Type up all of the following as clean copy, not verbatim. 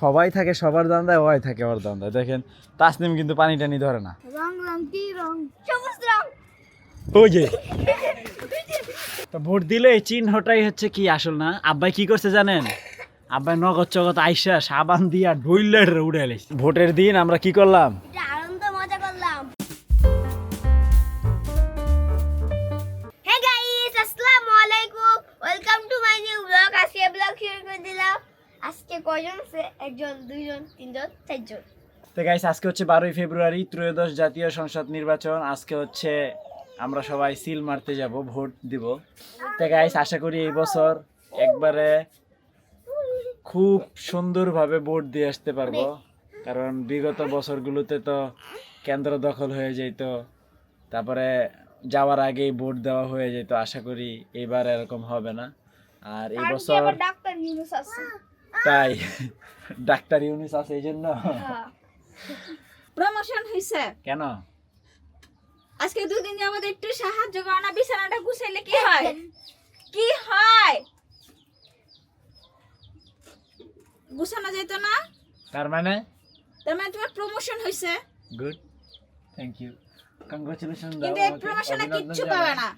সবাই থাকে সবার দান্দায়, ওই থাকে ওর দান্দায়। দেখেন তাসনিম কিন্তু পানি টানি ধরে না। রং রং কি রং? সবুজ রং। ওই যে তো ভোট দিলে এই চিহ্নটাই হচ্ছে কি আসল না। আব্বাই কি করছে জানেন? আব্বাই নগদ চগত আইসা সাবান দিয়া ঢুইলের উড়ে এলিস। ভোটের দিন আমরা কি করলাম? এটা আনন্দ মজা করলাম। হে গাইস, আসসালামু আলাইকুম, welcome to my new blog. আজকে ব্লগ শুরু করে দিলাম। আজকে কয়জন আছে? একজন, দুইজন, তিনজন, চারজন। তো গাইস আজকে হচ্ছে 12ই ফেব্রুয়ারি, ত্রয়োদশ জাতীয় সংসদ নির্বাচন। আজকে হচ্ছে আমরা সবাই সিল মারতে যাব, ভোট দিব। তো গাইস আশা করি এই বছর একবারে খুব সুন্দরভাবে ভোট দিয়ে আসতে পারবো, কারণ বিগত বছরগুলোতে তো কেন্দ্র দখল হয়ে যেত, তারপরে যাওয়ার আগেই ভোট দেওয়া হয়ে যেত। আশা করি এবার এরকম হবে না। আর এই বছর ডাক্তার ইউনুস আছে। তাই ডাক্তার ইউনুস আছে এই জন্য। প্রমোশন হইছে কেন? আজকে দুদিন যাবত একটু সাহায্য করো না, বিছানাটা গুছাইলে কি হয়? কি হয়? গুছানো যেত না? তার মানে তার মানে তোমার প্রমোশন হইছে। Good, thank you, congratulation. কিন্তু এই প্রমোশনে কিচ্ছু পাবে না।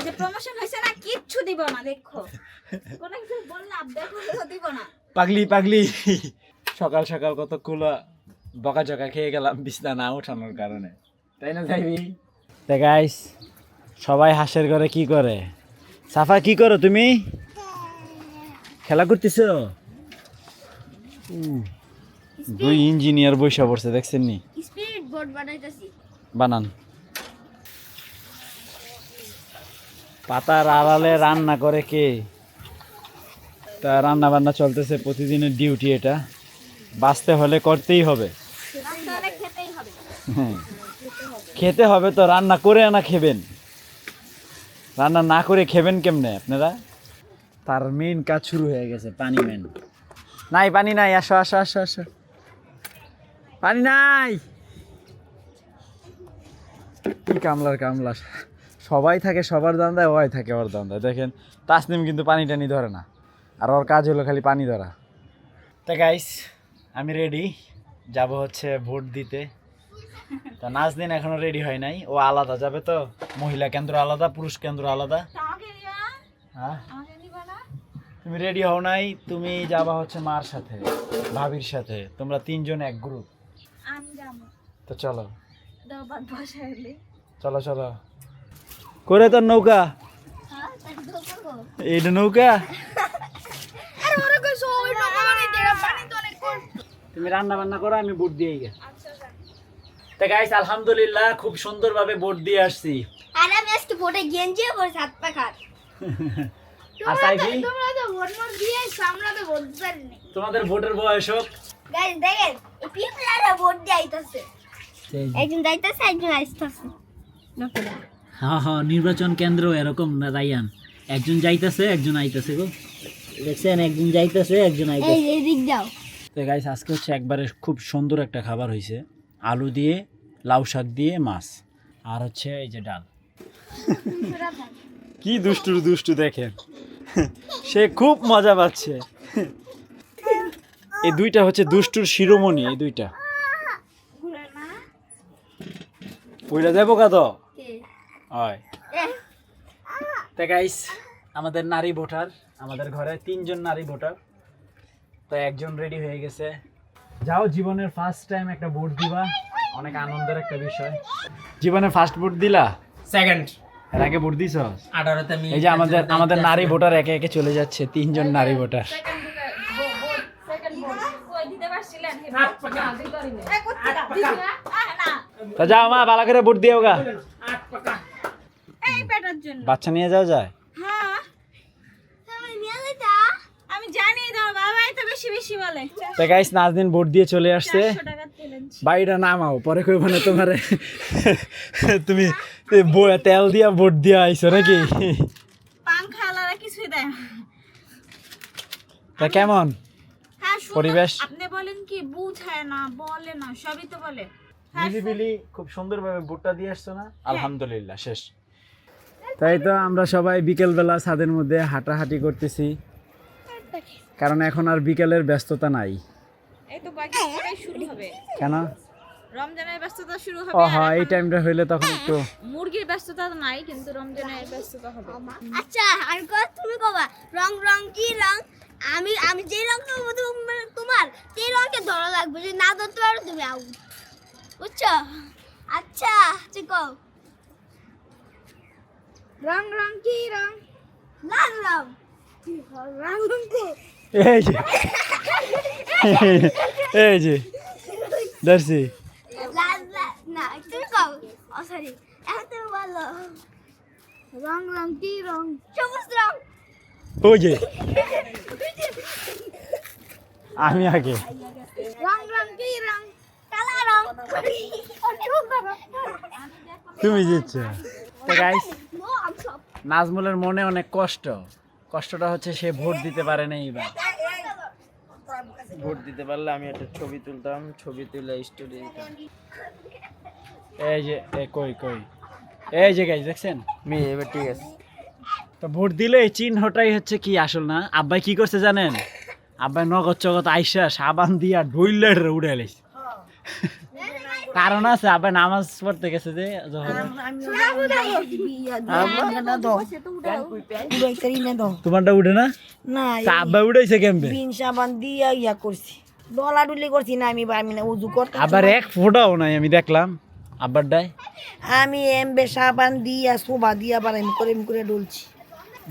যে প্রমোশন হইছে না, কিচ্ছু দিব না। দেখো কোন কিছু বললাম, দেখো দিব না। পাগলি পাগলি সকাল সকাল কতগুলো বকাঝকা খেয়ে গেলাম বিছনা না ওঠানোর কারণে, তাই না যাইবি? তা গাইস সবাই হাঁসের ঘরে কি করে? সাফা কি করো তুমি? খেলা করতেছো? দুই ইঞ্জিনিয়ার বৈশা পড়ছে, দেখছেন নি? স্পিরিট বোর্ড বানাইতেছি। বানান। পাতার আড়ালে রান্না করে কে? তা রান্না বান্না চলতেছে, প্রতিদিনের ডিউটি এটা, বাঁচতে হলে করতেই হবে। তাহলে খেতেই হবে। হ্যাঁ, খেতে হবে তো, রান্না করে না খেবেন? রান্না না করে খেবেন কেমনে আপনারা? তার মেন কাজ শুরু হয়ে গেছে, পানি মেন। নাই পানি নাই, আসো আসো আসো আসো, পানি নাই। কি কামলার কামলা, সবাই থাকে সবার দান্দায়, ওই থাকে ওর দান্দায়। দেখেন তাসনিম কিন্তু পানি টানি ধরে না, আর ওর কাজ হলো খালি পানি ধরা। তা গাইস আমি রেডি, যাব হচ্ছে ভোট দিতে। তা নাজদিন এখনো রেডি হয় নাই, ও আলাদা যাবে তো, মহিলা কেন্দ্র আলাদা, পুরুষ কেন্দ্র আলাদা। আমাকে নিবা? হ্যাঁ, আমাকে নিবা না? তুমি রেডি হও নাই, তুমি যাবা হচ্ছে মার সাথে, ভাবির সাথে, তোমরা তিনজন এক গ্রুপ। আমি যাবো। তো চলো দাও বাদ বসাইলে। চলো চলো করে তোর নৌকা, হ্যাঁ, তাই তো করবো। এইটা নৌকা। আরে ওরে কইছো ওই নৌকা বানাইতে, পানি তো অনেক কম। তুমি রান্না বান্না করো, আমি ভোট দিয়ে গে। আচ্ছা আচ্ছা। তা গাইস আলহামদুলিল্লাহ খুব সুন্দরভাবে ভোট দিয়ে আসছি। আর আমি আজকে ভোটে গেঞ্জিও পরেছি, হাত পা খাট। আর সাইফি, তোমরা তো ভোট মোট দিয়ে আমরা তো বলতে পারিনি। তোমাদের ভোটের বয়স হোক। গাইস দেখেন, এই পিপলারা ভোট দিয়ে আইতাছে। একজন যাইতাছে, একজন আইতাছে। লোকেরা হ্যাঁ হ্যাঁ, নির্বাচন কেন্দ্র এরকম না রায়ান, একজন যাইতেছে একজন আইতেছে গো, দেখছেন? একজন যাইতেছে একজন এই আইতেছে। এই দিক দাও। তো গাইস আজকে হচ্ছে একবারে খুব সুন্দর একটা খাবার হয়েছে, আলু দিয়ে, লাউ শাক দিয়ে, মাছ, আর হচ্ছে এই যে ডাল। কি দুষ্টু দুষ্টু দেখেন, সে খুব মজা পাচ্ছে। এই দুইটা হচ্ছে দুষ্টুর শিরোমণি, এই দুইটা। ঘুরে না? পইলা যাবো কত কে? হয়। তো গাইস আমাদের নারী ভোটার, আমাদের ঘরে তিনজন নারী ভোটার, তো একজন রেডি হয়ে গেছে। যাও, জীবনের ফার্স্ট টাইম একটা ভোট দিবা, অনেক আনন্দের একটা বিষয়। জীবনে ফার্স্ট ভোট দিলা? সেকেন্ড এর আগে ভোট দিছ? 18তে আমি এই যে আমাদের আমাদের নারী ভোটার একে একে চলে যাচ্ছে, তিনজন নারী ভোটার। সেকেন্ড ভোট কই দিতে পারছিলেন? হে না দিতে পারিনি। এ করতে দিছি না? না। তা যাও মা, ভালো করে ভোট দিও গা। এই পেটার জন্য। বাচ্চা নিয়ে যাও যায়। হ্যাঁ, তুমি নিয়ে যাইতা? আমি জানি দাও, বাবাই তো বেশি বেশি বলে। তো গাইস নাজদিন ভোট দিয়ে চলে আসছে। 400 টাকা তেল এনেছি। বাড়িটা নামাও, পরে কইব না তোমারে তুমি তেল দিয়া ভোট দিয়া আইছো নাকি। পাংখা আলাদা কিছুই দেয় না। তা কেমন হ্যাঁ, সুন্দর। পরিবেশ? আপনি বলেন কি বুঝায় না, বলে না, সবই তো বলে। নিরিবিলি খুব সুন্দরভাবে ভোটটা দিয়ে আসছো না? আলহামদুলিল্লাহ শেষ। তাই তো আমরা সবাই বিকেল বেলা ছাদের মধ্যে হাঁটাহাঁটি করতেছি। কারণ এখন আর বিকেলের ব্যস্ততা নাই। এই তো কয়েকদিন পরেই শুরু হবে কেন? রমজানের ব্যস্ততা শুরু হবে। ও আর হ্যাঁ, এই এখন টাইমটা হইলে তখন একটু মুরগির ব্যস্ততা তো নাই, কিন্তু রমজানের ব্যস্ততা হবে। আচ্ছা আর কথা তুমি কবা রং রং কি রং? আমি যে রং করবো তোমার সেই রংকে ধরা লাগবে, যদি না ধরতে পারো তুমি আউট, বুঝছো? আচ্ছা কও রং রং কি রং? লাল রং। রং রং কো এই যে এই যে দর্শি লাল না, তুমি কও। ও সরি, এখন তুমি বলো রং রং কি রং? সবুজ রং। ওই যে আমি আগে রং রং কি রং? কালা রং। তুমি জিতছ। তো গাইস, নো আমি সব নাজমুলের মনে অনেক কষ্টটা হচ্ছে সে ভোট দিতে পারে না এইবার। ভোট দিতে পারলে আমি একটা ছবি তুলতাম, ছবি তুলে স্টোরি দিতাম। এই যে কই এই যে গাইস দেখছেন, এবার ঠিক আছে। তো ভোট দিলে এই চিহ্নটাই হচ্ছে কি আসল না। আব্বাই কি করছে জানেন? আব্বাই নগদ চগত আইসা সাবান দিয়া ঢুইলে উড়ে এলাইছে। কারণ আছে, আব্বাই নামাজ পড়তে গেছে যে যখন। তোমারটা উঠে না? না তা আব্বাই উঠাইছে কেমবে? বিন সাবান দিয়া ইয়া করছি, ডলাডুলি করছি না আমি না উজু করতে। আবার এক ফোঁটাও নাই আমি দেখলাম আব্বারটাই। আমি এমবে সাবান দিয়া শোভা দিয়া আবার আমি করে ডলছি।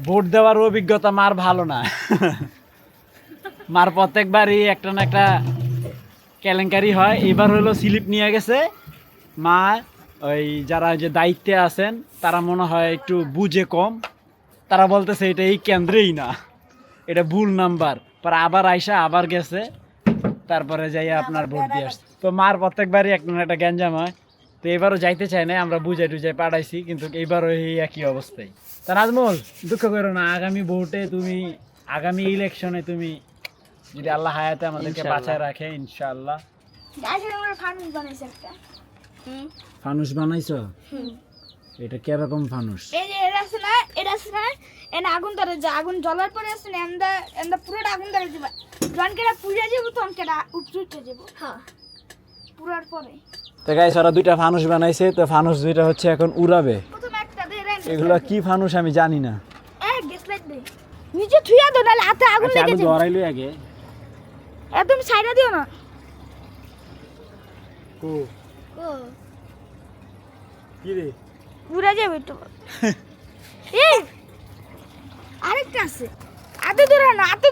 ভোট দেওয়ার অভিজ্ঞতা মার ভালো না। মার প্রত্যেকবারই একটা না একটা কেলেঙ্কারি হয়। এবার হলো স্লিপ নিয়ে গেছে মা। ওই যারা যে দায়িত্বে আছেন তারা মনে হয় একটু বুঝে কম, তারা বলতেছে এটা এই কেন্দ্রেই না, এটা ভুল নাম্বার। পর আবার আইসা আবার গেছে, তারপরে যাই আপনার ভোট দিয়ে আসছে। তো মার প্রত্যেকবারই একটা না একটা গ্যাঞ্জাম হয়। তো এবারও যাইতে চায় না, আমরা বুঝাই টুজাই পাঠাইছি, কিন্তু এইবারও এই একই অবস্থায়। তা নাজমুল, দুঃখ করো না, আগামী ভোটে তুমি, আগামী ইলেকশনে তুমি যদি আল্লাহ হায়াতে আমাদেরকে বাঁচায় রাখে, ইনশাআল্লাহ। ফানুস বানাইছে একটা। ফানুস বানাইছো? এটা কিরকম ফানুস? এই যে এটা আছে না এনে আগুন ধরে যা, আগুন জ্বলার পরে আছে না এন্দা পুরোটা আগুন ধরে দিবা। যখন কেটা পুড়ে যাবো তখন কেটা উঠে যাবো। হ্যাঁ, পুরার পরে তো গাইস, ওরা দুইটা ফানুস বানাইছে। তো ফানুস দুইটা হচ্ছে এখন উড়াবে। প্রথমে একটা ধরে এগুলা কি ফানুস আমি জানি না। গ্যাস লাইট দে, নিচে থুইয়া দাও, নাহলে হাতে আগুন আচ্ছা, লেগে আলু যাবে। ধরাইলো আগে। একদম সাইডা দিও না। ও কি রে? পুরা যাবে তো। এই আরেকটা আছে, হাতে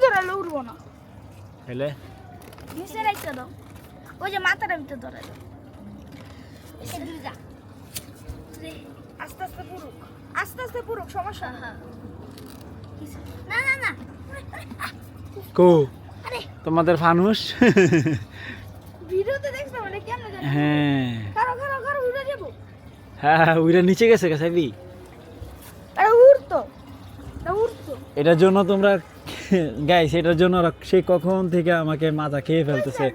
ধরালে উড়বো না। হেলে নিচে রাখতে দাও, ওই যে মাথাটা ভিতরে ধরে দাও। আস্তে আস্তে পুরুক, সমস্যা না। না না না, কো আরে তোমাদের ফানুস? ভিডিওতে দেখছ মানে কেমন জানি। হ্যাঁ কারো উড়ে যাবো। হ্যাঁ, ওইটা নিচে গেছে সাইবি। আরে উড়তো। এটার জন্য তোমরা গাইস, এটার জন্য ওরা সেই কখন থেকে আমাকে মাথা খেয়ে ফেলতেছে।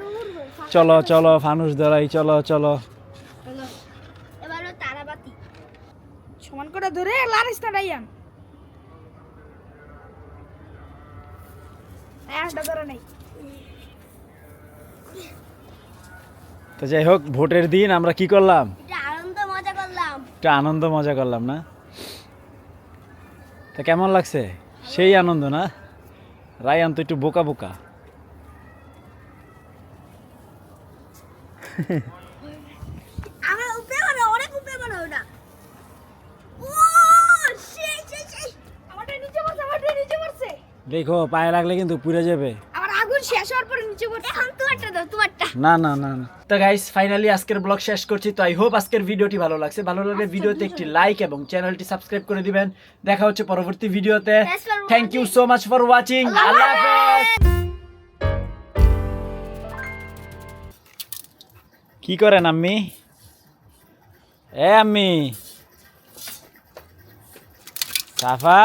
চলো ফানুস ধরাই, চলো। এবার তারাবাতি সমান করে ধরে লারিস না রাইয়ান। একটা ধরে নেই। তো যাই হোক, ভোটের দিন আমরা কি করলাম? এটা আনন্দ মজা করলাম না? তা কেমন লাগছে? সেই আনন্দ না? রায়ান তো একটু বোকা আমার উপরে মানে অনেক উপরে মানে ওটা। ও সেই আমারটা নিচে পড়ছে। দেখো, পায়ে লাগলে কিন্তু পুড়ে যাবে। আমার আগুন শেষ হওয়ার পরে নিচে পড়ছে। এখন তোমারটা দাও, তোমারটা। না। তো গাইস, ফাইনালি আজকের ব্লগ শেষ করছি। তো আই হোপ আজকের ভিডিওটি ভালো লাগছে। ভালো লাগলে ভিডিওতে একটি লাইক এবং চ্যানেলটি সাবস্ক্রাইব করে দিবেন। দেখা হচ্ছে পরবর্তী ভিডিওতে। Thank you so much for watching. আল্লাহ হাফেজ। কি করেন আম্মি? আম্মি সাফা